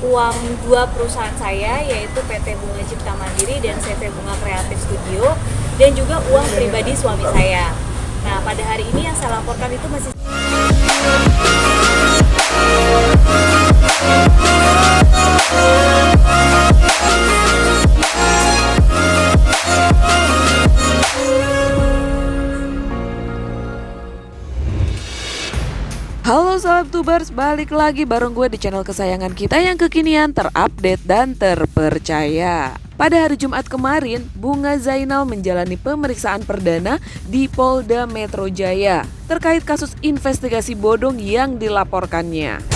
uang dua perusahaan saya, yaitu PT Bunga Cipta Mandiri dan CV Bunga Kreatif Studio, dan juga uang pribadi suami saya. Nah, pada hari ini yang saya laporkan itu masih Halo Sobat Tubers, balik lagi bareng gue di channel kesayangan kita yang kekinian, terupdate dan terpercaya. Pada hari Jumat kemarin, Bunga Zainal menjalani pemeriksaan perdana di Polda Metro Jaya terkait kasus investigasi bodong yang dilaporkannya.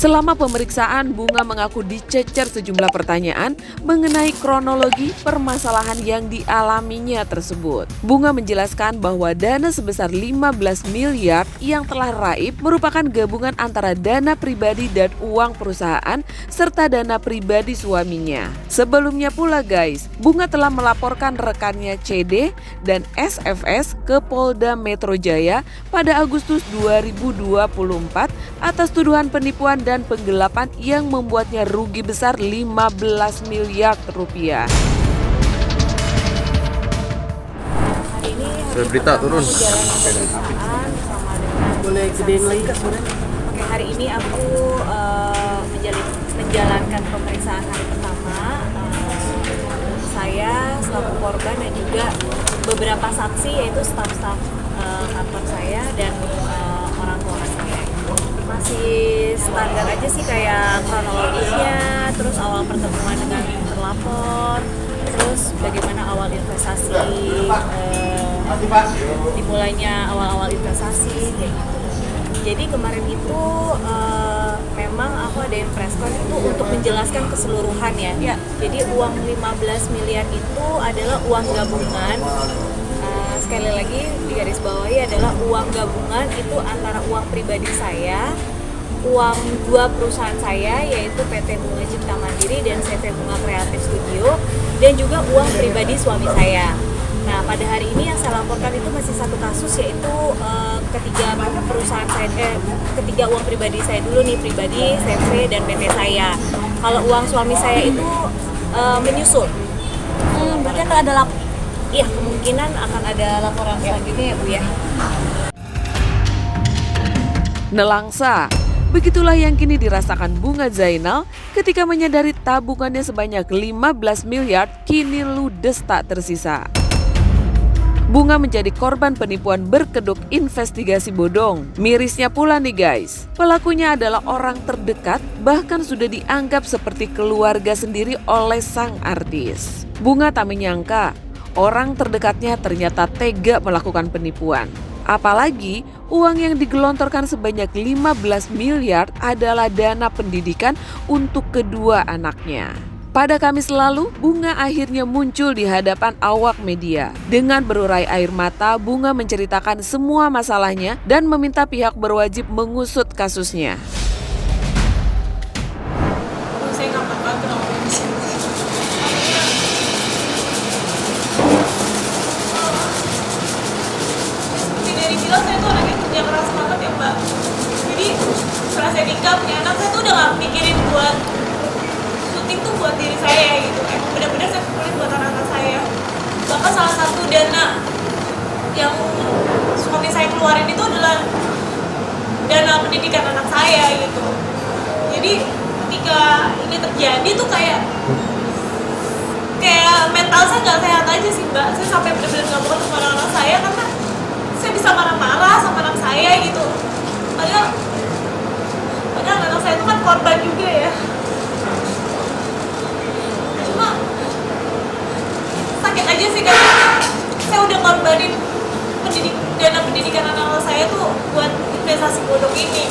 Selama pemeriksaan, Bunga mengaku dicecer sejumlah pertanyaan mengenai kronologi permasalahan yang dialaminya tersebut. Bunga menjelaskan bahwa dana sebesar 15 miliar yang telah raib merupakan gabungan antara dana pribadi dan uang perusahaan serta dana pribadi suaminya. Sebelumnya pula guys, Bunga telah melaporkan rekannya CD dan SFS ke Polda Metro Jaya pada Agustus 2024 atas tuduhan penipuan dan penggelapan yang membuatnya rugi besar 15 miliar rupiah. hari ini Berita turun. jalan pemeriksaan sama dengan Boleh gedein lagi Kak? Oke, hari ini aku menjalankan pemeriksaan hari pertama. Saya selaku korban dan juga beberapa saksi, yaitu staf-staf kantor saya dan orang tua saya. Masih standar aja sih, kayak kronologisnya, terus awal pertemuan dengan terlapor, terus bagaimana awal investasi, dimulainya awal-awal investasi kayak gitu. Jadi kemarin itu memang aku ada press con itu untuk menjelaskan keseluruhan ya. Jadi uang 15 miliar itu adalah uang gabungan. Sekali lagi digarisbawahi adalah uang gabungan itu antara uang pribadi saya, uang dua perusahaan saya yaitu PT Bunga Cipta Mandiri dan CV Bunga Kreatif Studio, dan juga uang pribadi suami saya. Nah, pada hari ini yang saya laporkan itu masih satu kasus, yaitu ketiga perusahaan saya, ketiga uang pribadi saya dulu nih, pribadi, CV, dan PT saya. Kalau uang suami saya itu menyusul. Berarti akan ada iya, kemungkinan akan ada laporan selanjutnya ya Bu ya. Nelangsa, begitulah yang kini dirasakan Bunga Zainal ketika menyadari tabungannya sebanyak 15 miliar kini ludes tak tersisa. Bunga menjadi korban penipuan berkedok investigasi bodong. Mirisnya pula nih guys, pelakunya adalah orang terdekat, bahkan sudah dianggap seperti keluarga sendiri oleh sang artis. Bunga tak menyangka orang terdekatnya ternyata tega melakukan penipuan. Apalagi uang yang digelontorkan sebanyak 15 miliar adalah dana pendidikan untuk kedua anaknya. Pada Kamis lalu, Bunga akhirnya muncul di hadapan awak media. Dengan berurai air mata, Bunga menceritakan semua masalahnya dan meminta pihak berwajib mengusut kasusnya. Saya nggak bakal kenal di sini. Seperti dari bilang, saya tuh anak yang kerja keras banget ya Mbak. Jadi setelah saya nikah punya anak, saya tuh udah nggak mikirin buat syuting tuh buat diri saya gitu. Benar-benar saya kumpulin buat anak-anak saya. Bahkan salah satu dana yang suami saya keluarin itu adalah dana pendidikan anak saya gitu. Jadi ketika ini terjadi tuh kayak mental saya nggak sehat aja sih Mbak. Saya sampai benar-benar nggak mau ketemu anak saya karena saya bisa marah-marah sama anak saya gitu. Padahal anak saya itu kan korban juga ya. Cuma sakit aja sih karena saya udah korbanin dana pendidikan anak saya tuh buat investasi bodong ini.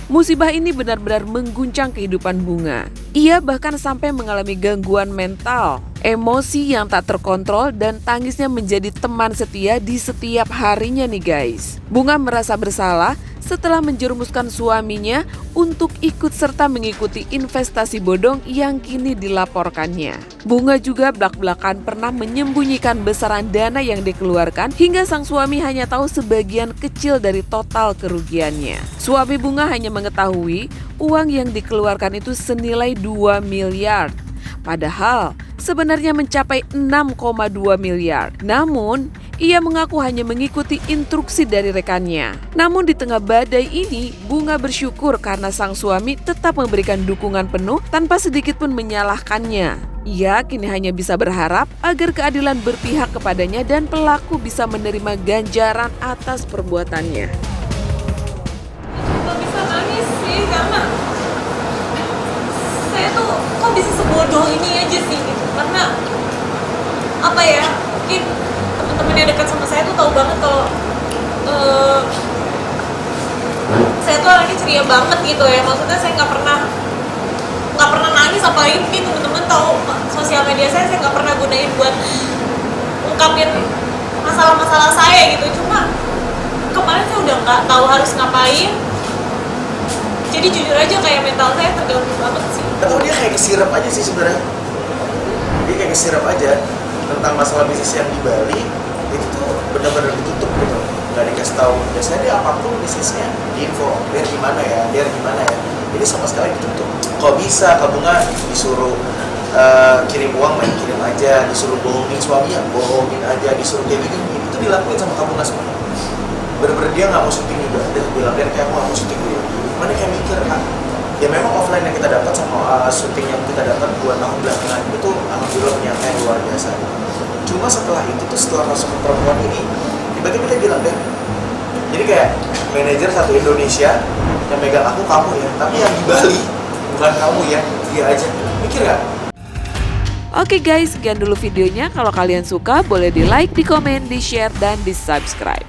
Musibah ini benar-benar mengguncang kehidupan Bunga. Ia bahkan sampai mengalami gangguan mental. emosi yang tak terkontrol dan tangisnya menjadi teman setia di setiap harinya nih guys. Bunga merasa bersalah setelah menjerumuskan suaminya untuk ikut serta mengikuti investasi bodong yang kini dilaporkannya. Bunga juga blak-blakan pernah menyembunyikan besaran dana yang dikeluarkan hingga sang suami hanya tahu sebagian kecil dari total kerugiannya. Suami Bunga hanya mengetahui uang yang dikeluarkan itu senilai 2 miliar. Padahal sebenarnya mencapai 6,2 miliar. Namun, ia mengaku hanya mengikuti instruksi dari rekannya. Namun di tengah badai ini, Bunga bersyukur karena sang suami tetap memberikan dukungan penuh tanpa sedikit pun menyalahkannya. Ia kini hanya bisa berharap agar keadilan berpihak kepadanya dan pelaku bisa menerima ganjaran atas perbuatannya. Gak bisa nangis sih, karena saya tuh kok bisa sebodoh ini aja sih gitu. Karena apa ya, mungkin teman-teman yang dekat sama saya tuh tahu banget kalau saya tuh orangnya ceria banget gitu ya. Maksudnya saya nggak pernah nangis, apalagi mungkin teman-teman tahu sosial media saya nggak pernah gunain buat ungkapin masalah-masalah saya gitu. Cuma kemarin saya udah nggak tahu harus ngapain. Jadi jujur aja kayak mental saya terganggu banget sih. Atau dia kayak kesirap aja sih sebenarnya. Dia kayak kesirap aja tentang masalah bisnis yang di Bali itu tuh benar-benar ditutup gitu, nggak dikasih tahu. Biasanya dia apapun bisnisnya diinfo, dia gimana ya, jadi sama sekali ditutup. Kok bisa Kak Bunga disuruh kirim uang main kirim aja, disuruh bohongin suami ya bohongin aja, disuruh kayak gini itu dilakuin sama Kak Bunga semua. Bener-bener dia nggak mau syuting juga, dia bilang kayak aku nggak mau syuting dulu. Mana kayak mikir kan, ya memang offline yang kita dapat sama syuting yang kita dapat 2 tahun belakangan itu alhamdulillah nyata yang luar biasa. Cuma setelah itu tuh setelah masuk ke perempuan ini tiba-tiba dia bilang deh, jadi kayak manajer satu Indonesia yang megang aku kamu ya, tapi yang di Bali bukan kamu ya, dia aja. Mikir gak? Oke guys, sekian dulu videonya. Kalau kalian suka boleh di like, di komen, di share, dan di subscribe.